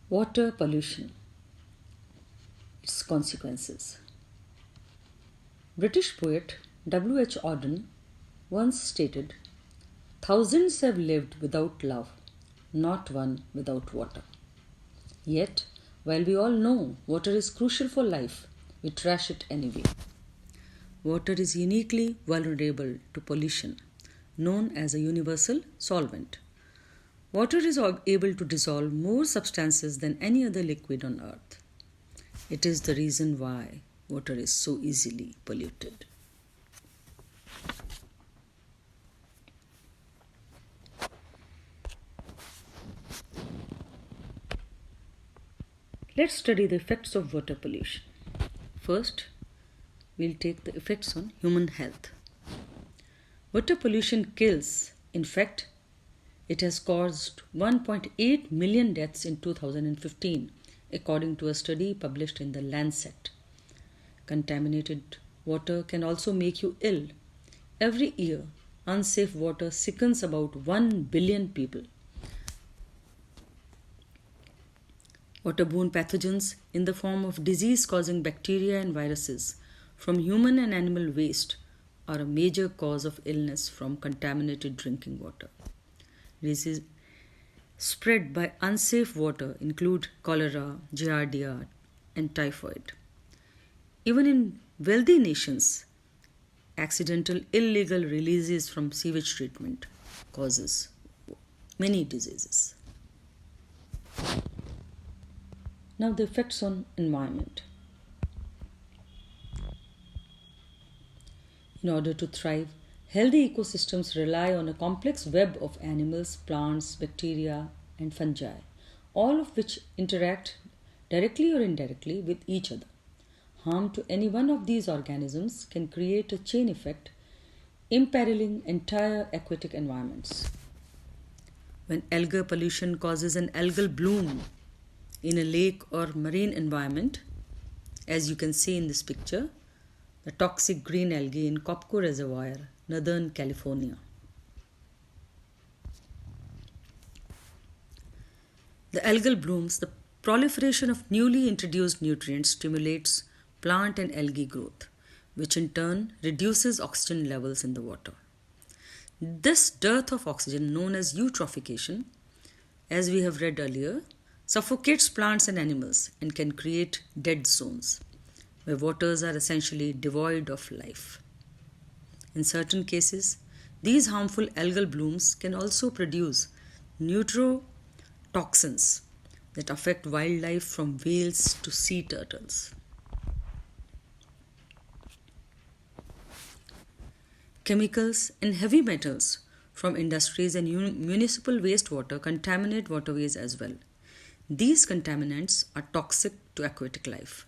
Water pollution, its consequences. British poet W.H. Auden once stated, "Thousands have lived without love, not one without water." Yet, while we all know water is crucial for life, we trash it anyway. Water is uniquely vulnerable to pollution, known as a universal solvent. Water is able to dissolve more substances than any other liquid on earth. It is the reason why water is so easily polluted. Let's study the effects of water pollution. First, we'll take the effects on human health. Water pollution kills. In fact, it has caused 1.8 million deaths in 2015, according to a study published in The Lancet. Contaminated water can also make you ill. Every year, unsafe water sickens about 1 billion people. Waterborne pathogens in the form of disease-causing bacteria and viruses from human and animal waste are a major cause of illness from contaminated drinking water. Diseases spread by unsafe water include cholera, giardia, and typhoid. Even in wealthy nations, accidental illegal releases from sewage treatment causes many diseases. Now the effects on environment. In order to thrive, healthy ecosystems rely on a complex web of animals, plants, bacteria, and fungi, all of which interact directly or indirectly with each other. Harm to any one of these organisms can create a chain effect, imperiling entire aquatic environments. When algal pollution causes an algal bloom in a lake or marine environment, as you can see in this picture, the toxic green algae in Copco Reservoir, Northern California. The algal blooms, the proliferation of newly introduced nutrients stimulates plant and algae growth, which in turn reduces oxygen levels in the water. This dearth of oxygen, known as eutrophication, as we have read earlier, suffocates plants and animals and can create dead zones, where waters are essentially devoid of life. In certain cases, these harmful algal blooms can also produce neurotoxins that affect wildlife from whales to sea turtles. Chemicals and heavy metals from industries and municipal wastewater contaminate waterways as well. These contaminants are toxic to aquatic life,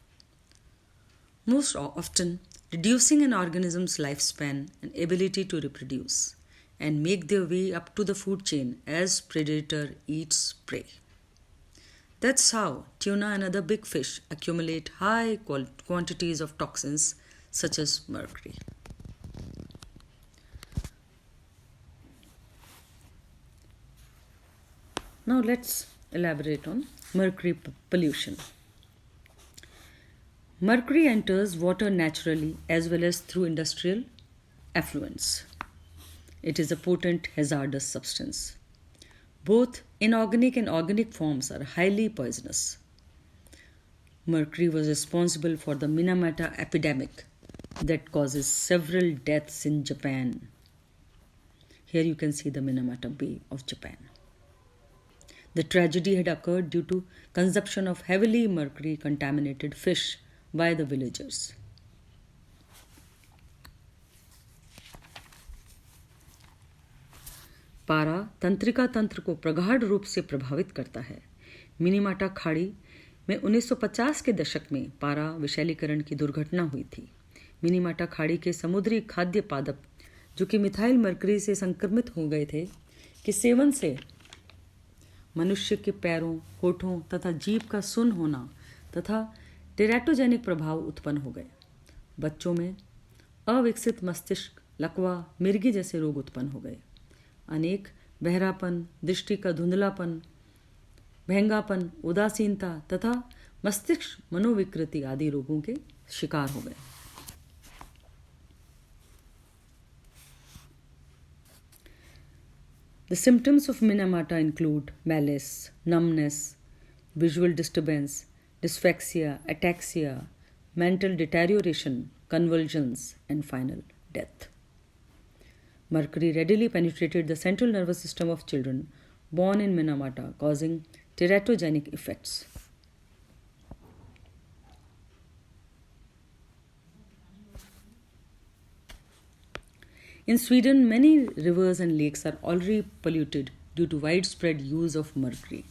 most often reducing an organism's lifespan and ability to reproduce, and make their way up to the food chain as predator eats prey. That's how tuna and other big fish accumulate high quantities of toxins such as mercury. Now let's elaborate on mercury pollution. Mercury enters water naturally as well as through industrial effluents. It is a potent hazardous substance. Both inorganic and organic forms are highly poisonous. Mercury was responsible for the Minamata epidemic that causes several deaths in Japan. Here you can see the Minamata Bay of Japan. The tragedy had occurred due to consumption of heavily mercury contaminated fish by the villagers. पारा तंत्रिका तंत्र को प्रगाढ़ रूप से प्रभावित करता है। मिनीमाटा खाड़ी में 1950 के दशक में पारा विषैलीकरण की दुर्घटना हुई थी। मिनीमाटा खाड़ी के समुद्री खाद्य पादप जो कि मिथाइल मरकरी से संक्रमित हो गए थे, कि सेवन से मनुष्य के पैरों, होठों तथा जीभ का सुन्न होना तथा टेराटोजेनिक प्रभाव उत्पन्न हो गए। बच्चों में अविकसित मस्तिष्क, लकवा, मिर्गी जैसे रोग उत्पन्न हो गए। अनेक बहरापन, दृष्टि का धुंधलापन महंगापन, उदासीनता तथा मस्तिष्क मनोविकृति आदि रोगों के शिकार हो गए। The symptoms of Minamata include malaise, numbness, visual disturbance, dysphagia, ataxia, mental deterioration, convulsions, and final death. Mercury readily penetrated the central nervous system of children born in Minamata, causing teratogenic effects. In Sweden, many rivers and lakes are already polluted due to widespread use of mercury.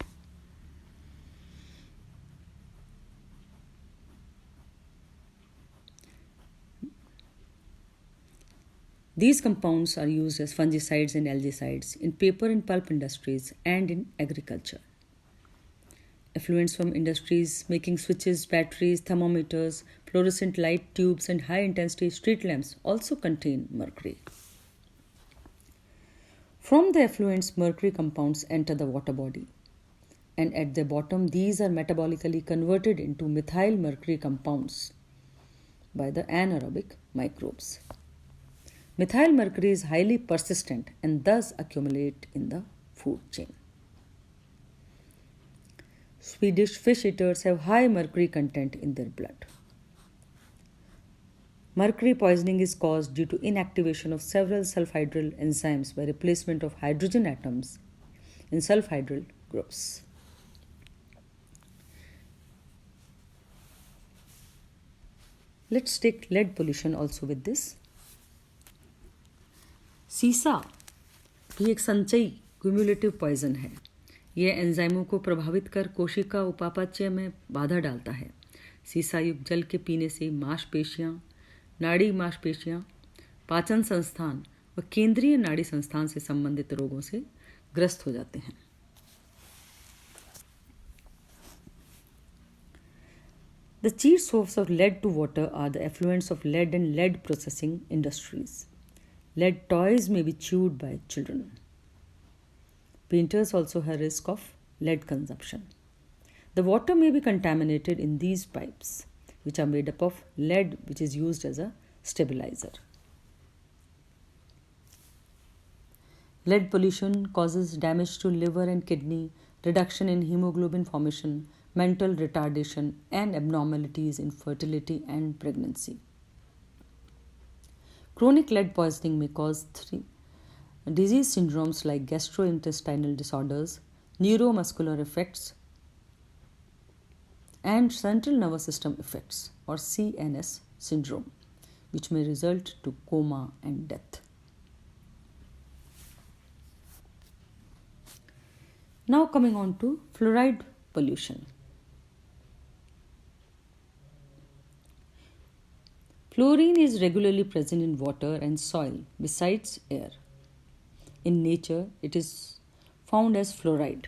These compounds are used as fungicides and algicides in paper and pulp industries and in agriculture. Effluents from industries making switches, batteries, thermometers, fluorescent light tubes, and high-intensity street lamps also contain mercury. From the effluents, mercury compounds enter the water body, and at their bottom, these are metabolically converted into methyl mercury compounds by the anaerobic microbes. Methyl mercury is highly persistent and thus accumulate in the food chain. Swedish fish eaters have high mercury content in their blood. Mercury poisoning is caused due to inactivation of several sulfhydryl enzymes by replacement of hydrogen atoms in sulfhydryl groups. Let's take lead pollution also with this. सीसा भी एक संचयी cumulative poison है। यह एंजाइमों को प्रभावित कर कोशिका उपापचय में बाधा डालता है। सीसा युक्त जल के पीने से मांसपेशियां, नाड़ी मांसपेशियां, पाचन संस्थान व केंद्रीय नाड़ी संस्थान से संबंधित रोगों से ग्रस्त हो जाते हैं। The chief source of lead to water are the effluents of lead and lead processing industries. Lead toys may be chewed by children. Painters also have risk of lead consumption. The water may be contaminated in these pipes, which are made up of lead, which is used as a stabilizer. Lead pollution causes damage to liver and kidney, reduction in hemoglobin formation, mental retardation, and abnormalities in fertility and pregnancy. Chronic lead poisoning may cause disease syndromes like gastrointestinal disorders, neuromuscular effects, and central nervous system effects or CNS syndrome, which may result to coma and death. Now coming on to fluoride pollution. Fluorine is regularly present in water and soil besides air. In nature, it is found as fluoride.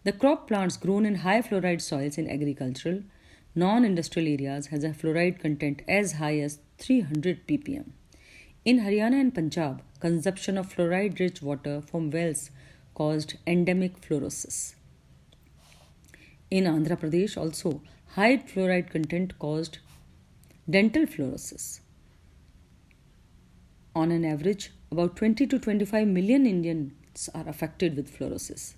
The crop plants grown in high fluoride soils in agricultural, non-industrial areas has a fluoride content as high as 300 ppm. In Haryana and Punjab, consumption of fluoride-rich water from wells caused endemic fluorosis. In Andhra Pradesh also, high fluoride content caused dental fluorosis. On an average, about 20 to 25 million Indians are affected with fluorosis.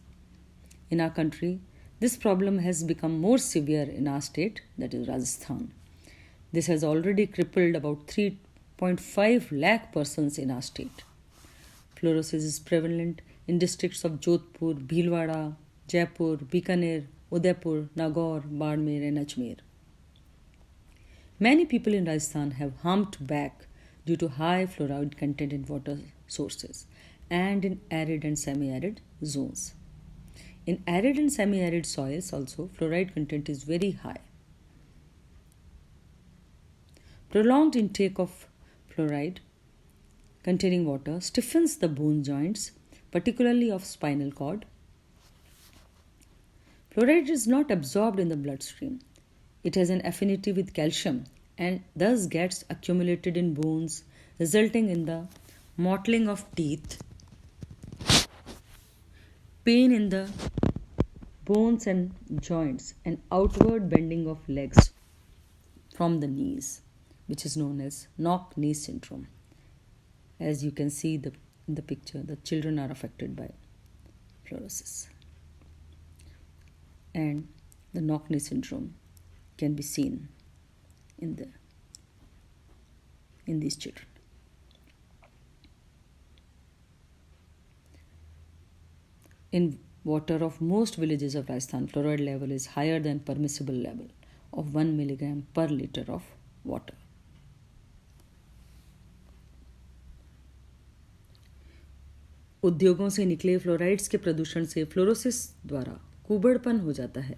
In our country, this problem has become more severe in our state, that is Rajasthan. This has already crippled about 3.5 lakh persons in our state. Fluorosis is prevalent in districts of Jodhpur, Bhilwara, Jaipur, Bikaner, Udaipur, Nagaur, Barmer and Ajmer. Many people in Rajasthan have humped back due to high fluoride content in water sources and in arid and semi-arid zones. In arid and semi-arid soils also, fluoride content is very high. Prolonged intake of fluoride containing water stiffens the bone joints, particularly of spinal cord. Fluoride is not absorbed in the bloodstream. It has an affinity with calcium and thus gets accumulated in bones, resulting in the mottling of teeth, pain in the bones and joints, and outward bending of legs from the knees, which is known as knock knee syndrome. As you can see in the picture, the children are affected by fluorosis. And the knock knee syndrome can be seen in these children. In water of most villages of Rajasthan, fluoride level is higher than permissible level of 1 milligram per liter of water. उद्योगों से निकले fluorides के प्रदूषण से fluorosis द्वारा कुबड़पन हो जाता है।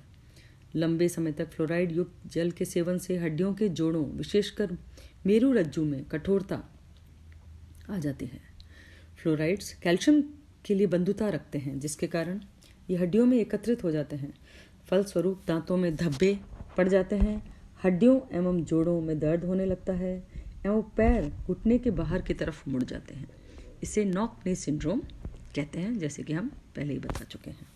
लंबे समय तक फ्लोराइड युक्त जल के सेवन से हड्डियों के जोड़ों, विशेषकर मेरु रज्जु में कठोरता आ जाती है। फ्लोराइड्स कैल्शियम के लिए बंधुता रखते हैं, जिसके कारण ये हड्डियों में एकत्रित हो जाते हैं। फलस्वरूप दांतों में धब्बे पड़ जाते हैं, हड्डियों एवं जोड़ों में दर्द होने लगता है एवं पैर घुटने के बाहर की तरफ मुड़ जाते हैं। इसे नॉक नी सिंड्रोम कहते हैं, जैसे कि हम पहले ही बता चुके हैं।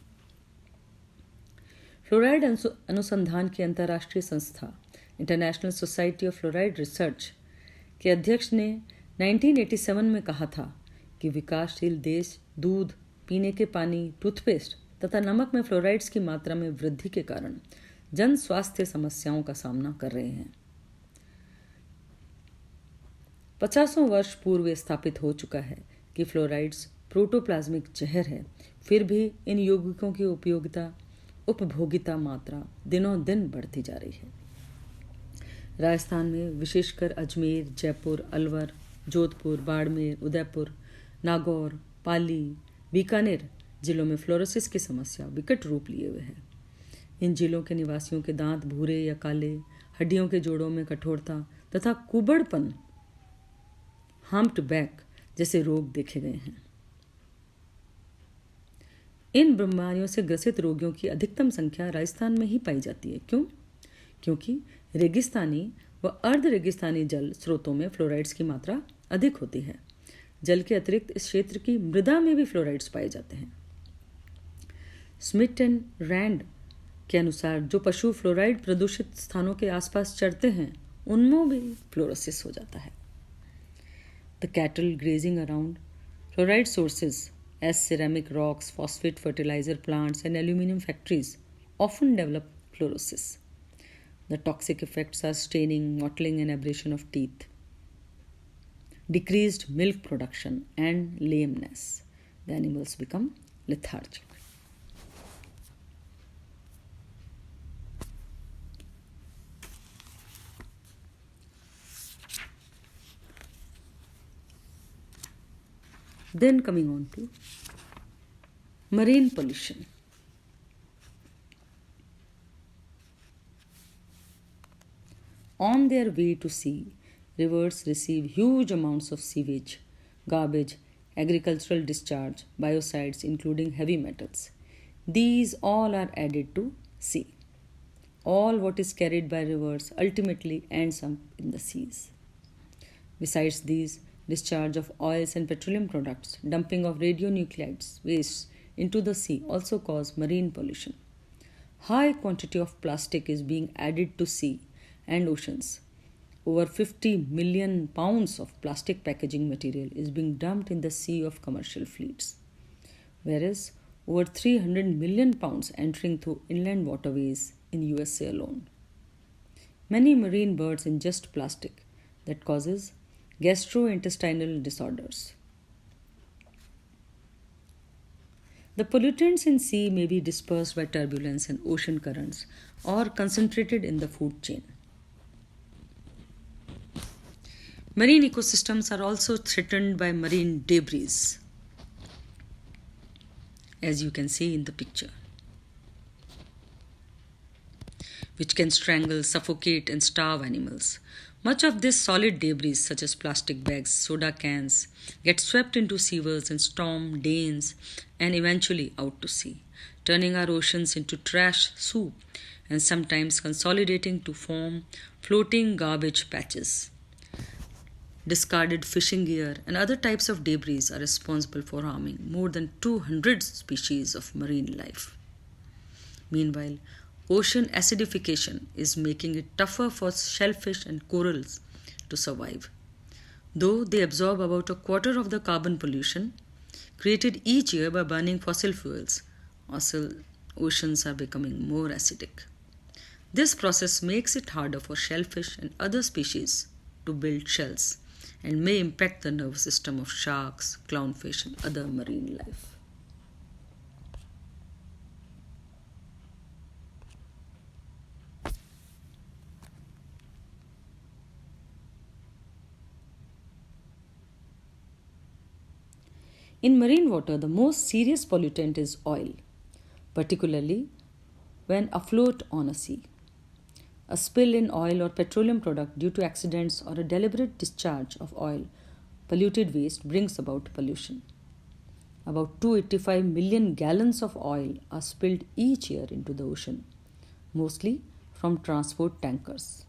फ्लोराइड अनुसंधान की अंतर्राष्ट्रीय संस्था international society of fluoride research के अध्यक्ष ने 1987 में कहा था कि विकासशील देश दूध, पीने के पानी, टूथपेस्ट तथा नमक में फ्लोराइड्स की मात्रा में वृद्धि के कारण जन स्वास्थ्य समस्याओं का सामना कर रहे हैं। 50 वर्ष पूर्व स्थापित हो चुका है कि फ्लोराइड्स प्रोटोप्लाज्मिक जहर है, फिर भी इन यौगिकों की उपभोगिता मात्रा दिनों दिन बढ़ती जा रही है। राजस्थान में विशेषकर अजमेर, जयपुर, अलवर, जोधपुर, बाड़मेर, उदयपुर, नागौर, पाली, बीकानेर जिलों में फ्लोरोसिस की समस्या विकट रूप लिए हुए है। इन जिलों के निवासियों के दांत भूरे या काले, हड्डियों के जोड़ों में कठोरता तथा कुबड़पन, हम्प्ड बैक जैसे रोग देखे गए हैं। इन बीमारियों से ग्रसित रोगियों की अधिकतम संख्या राजस्थान में ही पाई जाती है। क्यों? क्योंकि रेगिस्तानी व अर्ध रेगिस्तानी जल स्रोतों में फ्लोराइड्स की मात्रा अधिक होती है। जल के अतिरिक्त इस क्षेत्र की मृदा में भी फ्लोराइड्स पाए जाते हैं। स्मिथ एंड रैंड के अनुसार जो पशु फ्लोराइड प्रदूषित स्थानों के आसपास चरते हैं, उनमें भी फ्लोरोसिस हो जाता है। The cattle grazing around fluoride sources as ceramic rocks, phosphate fertilizer plants, and aluminum factories often develop fluorosis. The toxic effects are staining, mottling, and abrasion of teeth, decreased milk production, and lameness. The animals become lethargic. Then coming on to marine pollution. On their way to sea, rivers receive huge amounts of sewage, garbage, agricultural discharge, biocides including heavy metals. These all are added to sea. All what is carried by rivers ultimately ends up in the seas. Besides these, discharge of oils and petroleum products, dumping of radionuclides waste into the sea also cause marine pollution. High quantity of plastic is being added to sea and oceans. Over 50 million pounds of plastic packaging material is being dumped in the sea of commercial fleets, whereas over 300 million pounds entering through inland waterways in USA alone. Many marine birds ingest plastic that causes gastrointestinal disorders. The pollutants in sea may be dispersed by turbulence and ocean currents or concentrated in the food chain. Marine ecosystems are also threatened by marine debris, as you can see in the picture, which can strangle, suffocate, and starve animals. Much of this solid debris, such as plastic bags, soda cans, gets swept into sewers and storm drains and eventually out to sea, turning our oceans into trash soup and sometimes consolidating to form floating garbage patches. Discarded fishing gear and other types of debris are responsible for harming more than 200 species of marine life. Meanwhile, ocean acidification is making it tougher for shellfish and corals to survive. Though they absorb about a quarter of the carbon pollution created each year by burning fossil fuels, oceans are becoming more acidic. This process makes it harder for shellfish and other species to build shells and may impact the nervous system of sharks, clownfish, and other marine life. In marine water, the most serious pollutant is oil, particularly when afloat on a sea. A spill in oil or petroleum product due to accidents or a deliberate discharge of oil polluted waste brings about pollution. About 285 million gallons of oil are spilled each year into the ocean, mostly from transport tankers.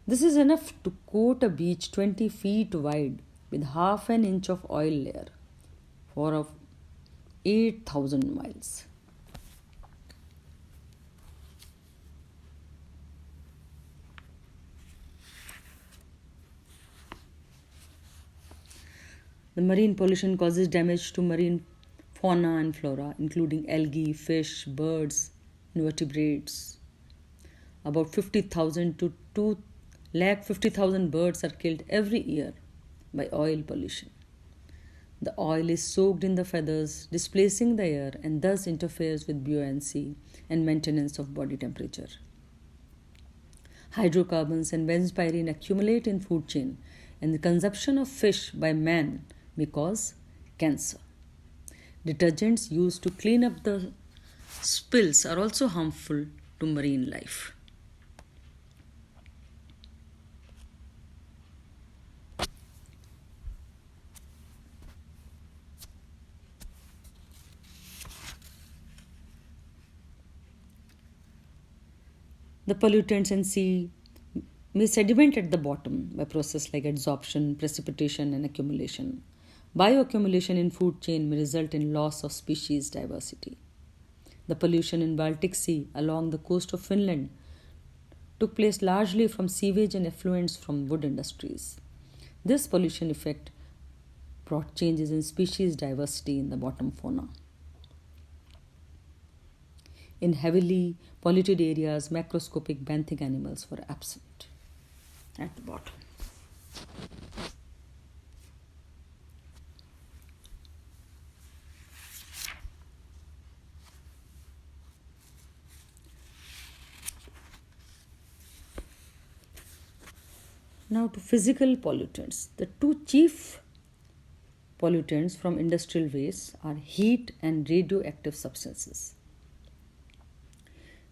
This is enough to coat a beach 20 feet wide with half an inch of oil layer for 8,000 miles. The marine pollution causes damage to marine fauna and flora, including algae, fish, birds, invertebrates. About 50,000 to 250,000 birds are killed every year by oil pollution. The oil is soaked in the feathers, displacing the air, and thus interferes with buoyancy and maintenance of body temperature. Hydrocarbons and benzpyrene accumulate in food chain, and the consumption of fish by man may cause cancer. Detergents used to clean up the spills are also harmful to marine life. The pollutants in sea may sediment at the bottom by processes like adsorption, precipitation, and accumulation. Bioaccumulation in food chain may result in loss of species diversity. The pollution in Baltic Sea along the coast of Finland took place largely from sewage and effluents from wood industries. This pollution effect brought changes in species diversity in the bottom fauna. In heavily polluted areas, macroscopic benthic animals were absent at the bottom. Now to physical pollutants. The two chief pollutants from industrial waste are heat and radioactive substances.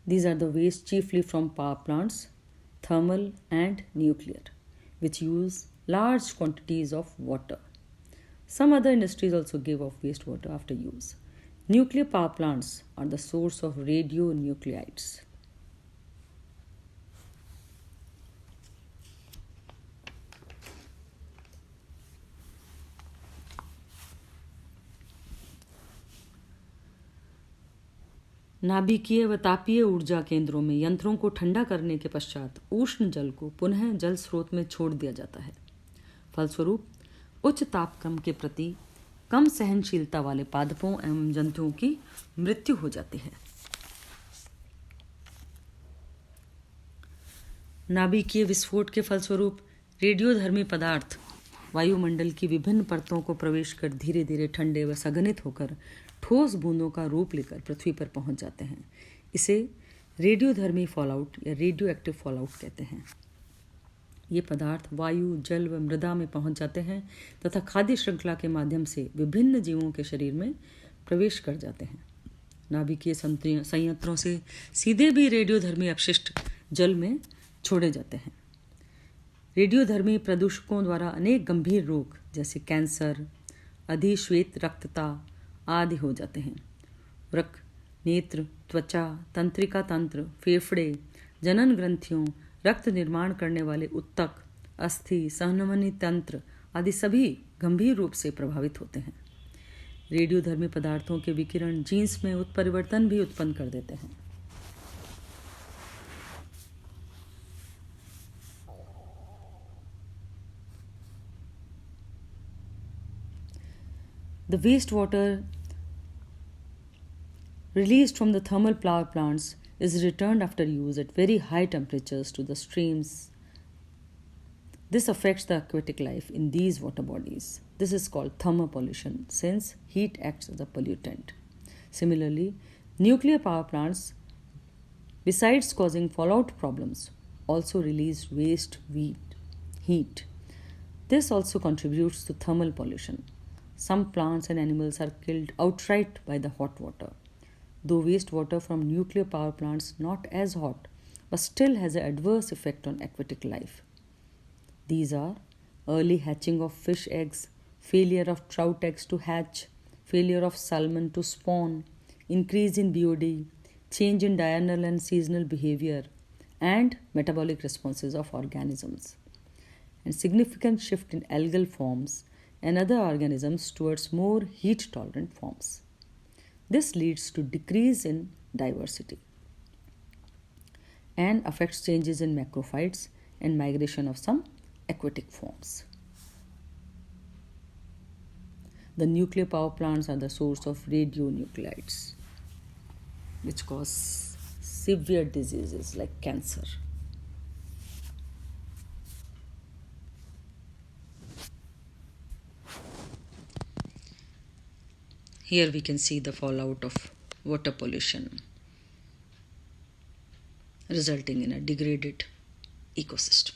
These are the waste chiefly from power plants, thermal and nuclear, which use large quantities of water. Some other industries also give off wastewater after use. Nuclear power plants are the source of radionuclides. नाभिकीय व तापीय ऊर्जा केंद्रों में यंत्रों को ठंडा करने के पश्चात उष्ण जल को पुनः जल स्रोत में छोड़ दिया जाता है। फलस्वरूप उच्च तापक्रम के प्रति कम सहनशीलता वाले पादपों एवं जंतुओं की मृत्यु हो जाती है। नाभिकीय विस्फोट के फलस्वरूप रेडियोधर्मी पदार्थ वायुमंडल की विभिन्न परतों को प्रवेश कर धीरे धीरे ठंडे व सघनित होकर ठोस बूंदों का रूप लेकर पृथ्वी पर पहुंच जाते हैं। इसे रेडियोधर्मी फॉलआउट या रेडियो एक्टिव फॉलआउट कहते हैं। ये पदार्थ वायु, जल व मृदा में पहुंच जाते हैं तथा खाद्य श्रृंखला के माध्यम से विभिन्न जीवों के शरीर में प्रवेश कर जाते हैं। नाभिकीय संयंत्रों से सीधे भी रेडियोधर्मी अपशिष्ट जल में छोड़े जाते हैं। रेडियोधर्मी प्रदूषकों द्वारा अनेक गंभीर रोग जैसे कैंसर, अधिश्वेत रक्तता आदि हो जाते हैं। वृक्क, नेत्र, त्वचा, तंत्रिका तंत्र, फेफड़े, जनन ग्रंथियों, रक्त निर्माण करने वाले उत्तक, अस्थि, सहनमनी तंत्र आदि सभी गंभीर रूप से प्रभावित होते हैं। रेडियोधर्मी पदार्थों के विकिरण जीन्स में उत्परिवर्तन भी उत्पन्न कर देते हैं। The wastewater released from the thermal power plants is returned after use at very high temperatures to the streams. This affects the aquatic life in these water bodies. This is called thermal pollution since heat acts as a pollutant. Similarly, nuclear power plants, besides causing fallout problems, also release waste heat. This also contributes to thermal pollution. Some plants and animals are killed outright by the hot water. Though wastewater from nuclear power plants not as hot, but still has an adverse effect on aquatic life. These are early hatching of fish eggs, failure of trout eggs to hatch, failure of salmon to spawn, increase in BOD, change in diurnal and seasonal behavior, and metabolic responses of organisms, and significant shift in algal forms and other organisms towards more heat-tolerant forms. This leads to decrease in diversity and affects changes in macrophytes and migration of some aquatic forms. The nuclear power plants are the source of radionuclides, which cause severe diseases like cancer. Here we can see the fallout of water pollution resulting in a degraded ecosystem.